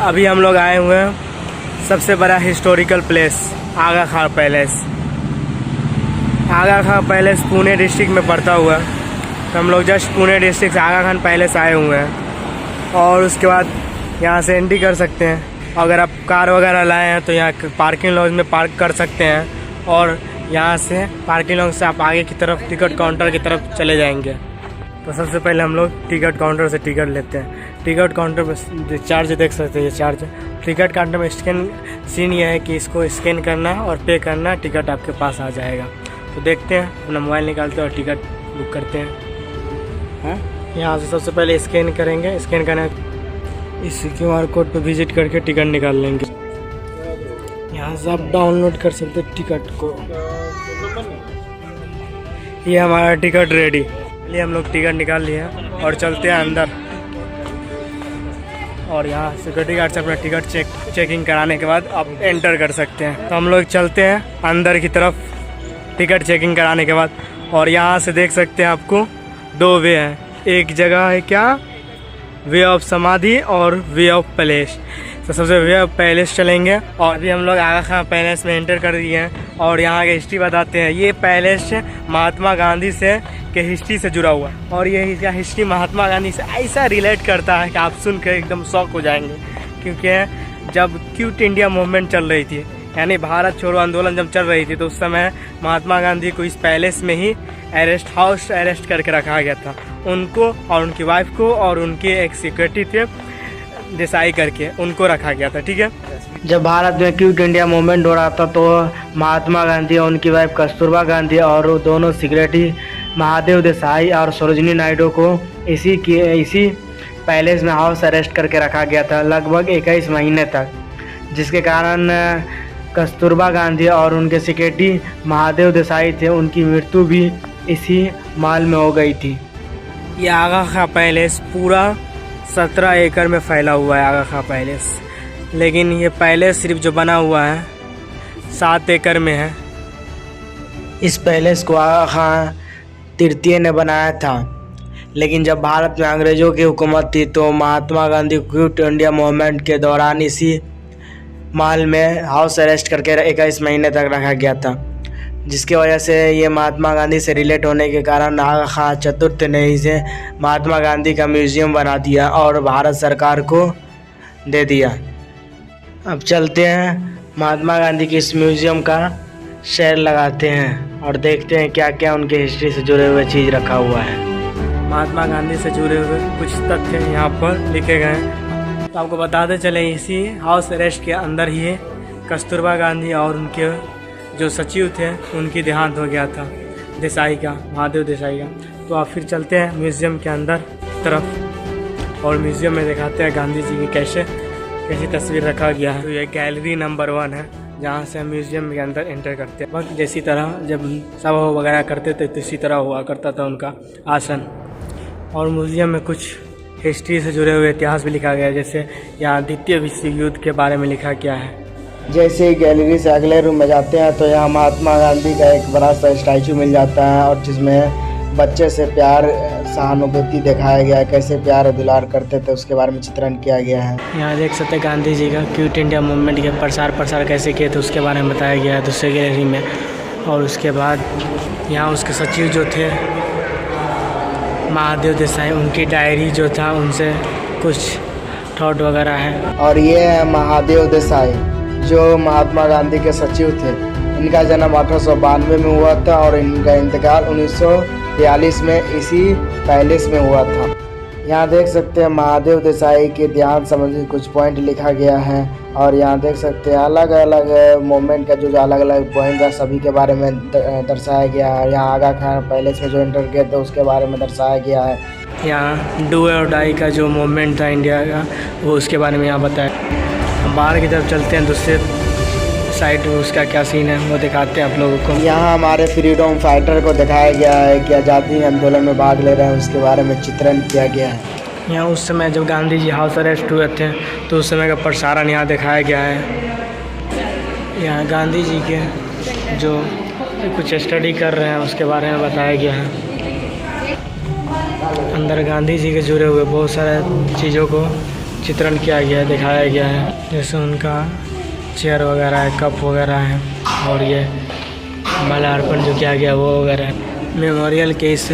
अभी हम लोग आए हुए हैं सबसे बड़ा हिस्टोरिकल प्लेस आगा खां पैलेस। आगा खां पैलेस पुणे डिस्ट्रिक्ट में पड़ता हुआ है। तो हम लोग जस्ट पुणे डिस्ट्रिक्ट से आगा खां पैलेस आए हुए हैं और उसके बाद यहाँ से एंट्री कर सकते हैं। अगर आप कार वगैरह लाए हैं तो यहाँ पार्किंग लॉज में पार्क कर सकते हैं और यहाँ से पार्किंग लॉज से आप आगे की तरफ टिकट काउंटर की तरफ चले जाएंगे। तो सबसे पहले हम लोग टिकट काउंटर से टिकट लेते हैं। टिकट काउंटर पर चार्ज देख सकते हैं, ये चार्ज। टिकट काउंटर में स्कैन सीन ये है कि इसको स्कैन करना और पे करना, टिकट आपके पास आ जाएगा। तो देखते हैं, अपना मोबाइल निकालते हैं और टिकट बुक करते हैं। यहाँ से सबसे पहले स्कैन करेंगे। स्कैन करने इस QR कोड पे विजिट करके टिकट निकाल लेंगे। यहाँ से आप डाउनलोड कर सकते हैं टिकट को। ये हमारा टिकट रेडी। चलिए हम लोग टिकट निकाल लिए और चलते हैं अंदर। और यहाँ सिक्योरिटी गार्ड से अपना टिकट चेकिंग कराने के बाद आप एंटर कर सकते हैं। तो हम लोग चलते हैं अंदर की तरफ टिकट चेकिंग कराने के बाद। और यहाँ से देख सकते हैं आपको दो वे हैं। एक जगह है क्या, वे ऑफ समाधि और वे ऑफ पैलेस। तो सबसे वे ऑफ पैलेस चलेंगे। और अभी हम लोग आगा खां पैलेस में एंटर कर दिए हैं और यहाँ की हिस्ट्री बताते हैं। ये पैलेस महात्मा गांधी से के हिस्ट्री से जुड़ा हुआ है और ये इसका हिस्ट्री महात्मा गांधी से ऐसा रिलेट करता है कि आप सुन कर एकदम शॉक हो जाएंगे। क्योंकि जब क्विट इंडिया मूवमेंट चल रही थी, यानी भारत छोड़ो आंदोलन जब चल रही थी, तो उस समय महात्मा गांधी को इस पैलेस में ही हाउस अरेस्ट करके रखा गया था। उनको और उनकी वाइफ को और उनके एक सिक्योरिटी थे देसाई करके, उनको रखा गया था। ठीक है, जब भारत में क्विट इंडिया मूवमेंट हो रहा था तो महात्मा गांधी और उनकी वाइफ कस्तूरबा गांधी और दोनों सिक्योरिटी महादेव देसाई और सरोजिनी नायडू को इसी पैलेस में हाउस अरेस्ट करके रखा गया था लगभग 21 महीने तक, जिसके कारण कस्तूरबा गांधी और उनके सिक्योरिटी महादेव देसाई थे, उनकी मृत्यु भी इसी माल में हो गई थी। ये आगा खां पैलेस पूरा 17 एकड़ में फैला हुआ है आगा खां पैलेस, लेकिन ये पैलेस सिर्फ जो बना हुआ है 7 एकड़ में है। इस पैलेस को आगा खां तृतीय ने बनाया था, लेकिन जब भारत में अंग्रेज़ों की हुकूमत थी तो Mahatma Gandhi quit India movement के दौरान इसी माल में हाउस अरेस्ट करके 21 महीने तक रखा गया था, जिसकी वजह से ये महात्मा गांधी से रिलेट होने के कारण आगा खां चतुर्थ ने इसे महात्मा गांधी का म्यूज़ियम बना दिया और भारत सरकार को दे दिया। अब चलते हैं महात्मा गांधी के इस म्यूज़ियम का सैर लगाते हैं और देखते हैं क्या क्या उनके हिस्ट्री से जुड़े हुए चीज़ रखा हुआ है। महात्मा गांधी से जुड़े हुए कुछ तथ्य यहाँ पर लिखे गए हैं। तो आपको बताते चले, इसी हाउस अरेस्ट के अंदर ही कस्तूरबा गांधी और उनके जो सचिव थे उनकी देहांत हो गया था, देसाई का, महादेव देसाई का। तो आप फिर चलते हैं म्यूज़ियम के अंदर तरफ और म्यूज़ियम में दिखाते हैं गांधी जी की कैसी तस्वीर रखा गया है। तो ये गैलरी नंबर 1 है, जहाँ से हम म्यूज़ियम के अंदर एंटर करते हैं। वक्त जैसी तरह जब सभा वगैरह करते थे तो इसी तरह हुआ करता था उनका आसन। और म्यूज़ियम में कुछ हिस्ट्री से जुड़े हुए इतिहास भी लिखा गया है, जैसे यहाँ द्वितीय विश्व युद्ध के बारे में लिखा गया है। जैसे गैलरी से अगले रूम में जाते हैं तो यहाँ महात्मा गांधी का एक बड़ा सा स्टैचू मिल जाता है और जिसमें बच्चे से प्यार सहानुभूति दिखाया गया है, कैसे प्यार और दुलार करते थे उसके बारे में चित्रण किया गया है। यहाँ देख सकते हैं गांधी जी का क्विट इंडिया मूवमेंट के प्रसार कैसे किए थे उसके बारे में बताया गया है दूसरे गैलरी में। और उसके बाद यहाँ उसके सचिव जो थे महादेव देसाई, उनकी डायरी जो था उनसे कुछ थॉट वगैरह है। और ये है महादेव देसाई जो महात्मा गांधी के सचिव थे। इनका जन्म 1892 में हुआ था और इनका इंतकाल 1942 में इसी पैलेस में हुआ था। यहाँ देख सकते हैं महादेव देसाई के देहांत संबंधित कुछ पॉइंट लिखा गया है और यहाँ देख सकते हैं अलग अलग मोमेंट का जो अलग अलग पॉइंट है सभी के बारे में दर्शाया गया है। यहाँ आगा खां पैलेस में जो एंटर किया था उसके बारे में दर्शाया गया है। यहाँ डू और डाई का जो मोमेंट था इंडिया का, वो उसके बारे में यहाँ बताया। बाहर की तरफ चलते हैं, दूसरे साइड उसका क्या सीन है वो दिखाते हैं आप लोगों को। यहाँ हमारे फ्रीडम फाइटर को दिखाया गया है कि आज़ादी आंदोलन में भाग ले रहे हैं, उसके बारे में चित्रण किया गया है। यहाँ उस समय जब गांधी जी हाउस अरेस्ट हुए थे तो उस समय का प्रसारण यहाँ दिखाया गया है। यहाँ गांधी जी के जो कुछ स्टडी कर रहे हैं उसके बारे में बताया गया है। अंदर गांधी जी के जुड़े हुए बहुत सारे चीज़ों को चित्रण किया गया है, दिखाया गया है। जैसे उनका चेयर वगैरह है, कप वगैरह है, और ये माल्यार्पण जो किया गया वो वगैरह है। मेमोरियल के इस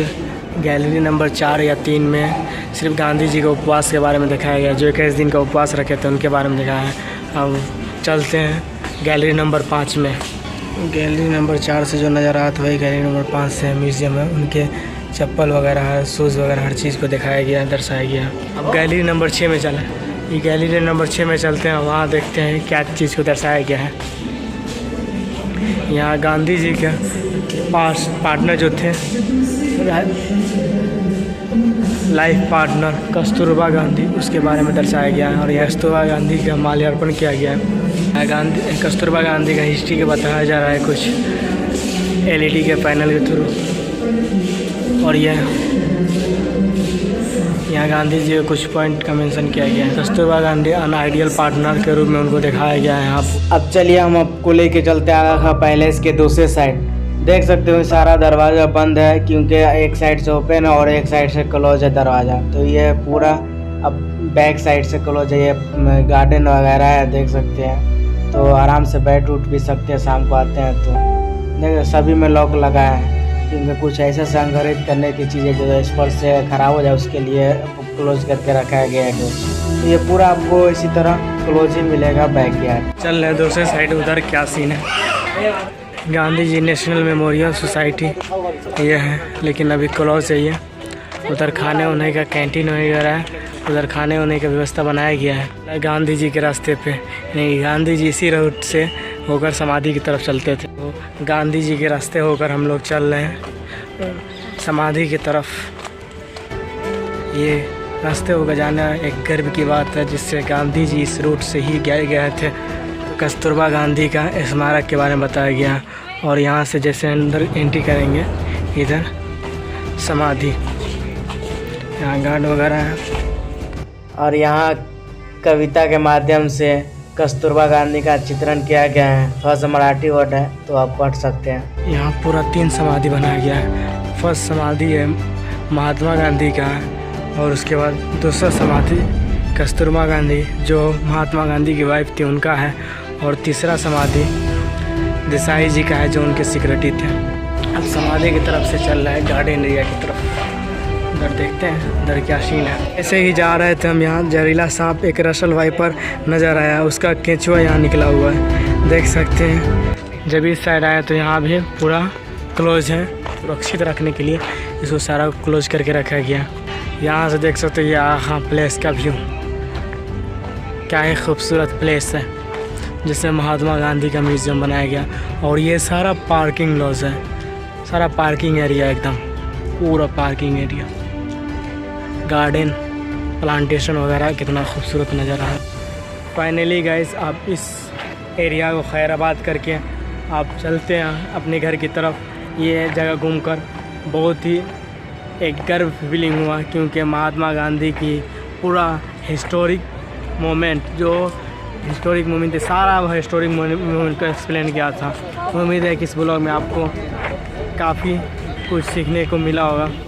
गैलरी नंबर 4 या 3 में सिर्फ गांधी जी के उपवास के बारे में दिखाया गया, जो 21 दिन का उपवास रखे थे उनके बारे में दिखाया है। अब चलते हैं गैलरी नंबर 5 में। गैलरी नंबर 4 से जो नज़र आता है वही गैलरी नंबर 5 से म्यूज़ियम है। उनके चप्पल वगैरह, शूज़ वगैरह हर चीज़ को दिखाया गया है, दर्शाया गया है। अब गैलरी नंबर 6 में चलें। ये गैलरी नंबर 6 में चलते हैं, वहाँ देखते हैं क्या चीज़ को दर्शाया गया है। यहाँ गांधी जी के पार्टनर जो थे, लाइफ पार्टनर कस्तूरबा गांधी, उसके बारे में दर्शाया गया है। और यह कस्तूरबा गांधी का माल्यार्पण किया गया है। कस्तूरबा गांधी का हिस्ट्री के बताया जा रहा है कुछ LED के पैनल के थ्रू। और यहाँ गांधी जी के कुछ पॉइंट का मेंशन किया गया है। कस्तूरबा गांधी अन आइडियल पार्टनर के रूप में उनको दिखाया गया है यहाँ। अब चलिए हम आपको लेके चलते हैं आगा पैलेस के दूसरे साइड। देख सकते हो सारा दरवाज़ा बंद है, क्योंकि एक साइड से ओपन है और एक साइड से क्लोज है दरवाज़ा। तो ये पूरा अब बैक साइड से क्लोज है। ये गार्डन वगैरह है, देख सकते हैं। तो आराम से बैठ उठ भी सकते हैं, शाम को आते हैं तो। देखो सभी में लॉक लगा है, क्योंकि कुछ ऐसा संग्रहित करने की चीज़ें जो स्पर्श से ख़राब हो जाए उसके लिए क्लोज करके रखा गया है। तो ये पूरा आपको इसी तरह क्लोज ही मिलेगा बैक यार्ड। चल रहे दूसरे साइड, उधर क्या सीन है। Gandhi ji national memorial society ये है, लेकिन अभी क्लोज है ये। उधर खाने होने का कैंटीन वगैरह है, उधर खाने होने की व्यवस्था बनाया गया है गांधी जी के रास्ते पे। नहीं, गांधी जी इसी रूट से होकर समाधि की तरफ चलते थे। तो गांधी जी के रास्ते होकर हम लोग चल रहे हैं समाधि की तरफ। ये रास्ते होकर जाना एक गर्व की बात है, जिससे गांधी जी इस रूट से ही गए थे। कस्तूरबा गांधी का स्मारक के बारे में बताया गया। और यहाँ से जैसे अंदर एंट्री करेंगे, इधर समाधि, यहाँ गार्ड वगैरह है। और यहाँ कविता के माध्यम से कस्तूरबा गांधी का चित्रण किया गया है। फर्स्ट मराठी वर्ड है, तो आप पढ़ सकते हैं। यहाँ पूरा 3 समाधि बनाया गया है। फर्स्ट समाधि है महात्मा गांधी का, और उसके बाद दूसरा समाधि कस्तूरबा गांधी जो महात्मा गांधी की वाइफ थी उनका है, और तीसरा समाधि देसाई जी का है जो उनके सेक्रेटरी थे। अब समाधि की तरफ से चल रहा है गार्डन एरिया की तरफ। उधर देखते हैं उधर क्या सीन है। ऐसे ही जा रहे थे हम, यहाँ जहरीला सांप एक रसल वाइपर नज़र आया, उसका केंचुआ यहाँ निकला हुआ है, देख सकते हैं। जब इस साइड आया तो यहाँ भी पूरा क्लोज है, सुरक्षित रखने के लिए इसको सारा क्लोज करके रखा गया। यहाँ से देख सकते हो ये आहा प्लेस का व्यू, क्या ही खूबसूरत प्लेस है, जिसमें महात्मा गांधी का म्यूज़ियम बनाया गया। और ये सारा पार्किंग लॉज है, सारा पार्किंग एरिया, एकदम पूरा पार्किंग एरिया, गार्डन, प्लांटेशन वगैरह कितना खूबसूरत नज़र आ रहा है। फाइनली गाइस, आप इस एरिया को खैराबाद करके आप चलते हैं अपने घर की तरफ। ये जगह घूमकर बहुत ही एक गर्व फीलिंग हुआ, क्योंकि महात्मा गांधी की पूरा हिस्टोरिक मोमेंट, जो हिस्टोरिक मोमेंट है, सारा हिस्टोरिक मोमेंट को एक्सप्लेन किया था। उम्मीद है कि इस ब्लॉग में आपको काफ़ी कुछ सीखने को मिला होगा।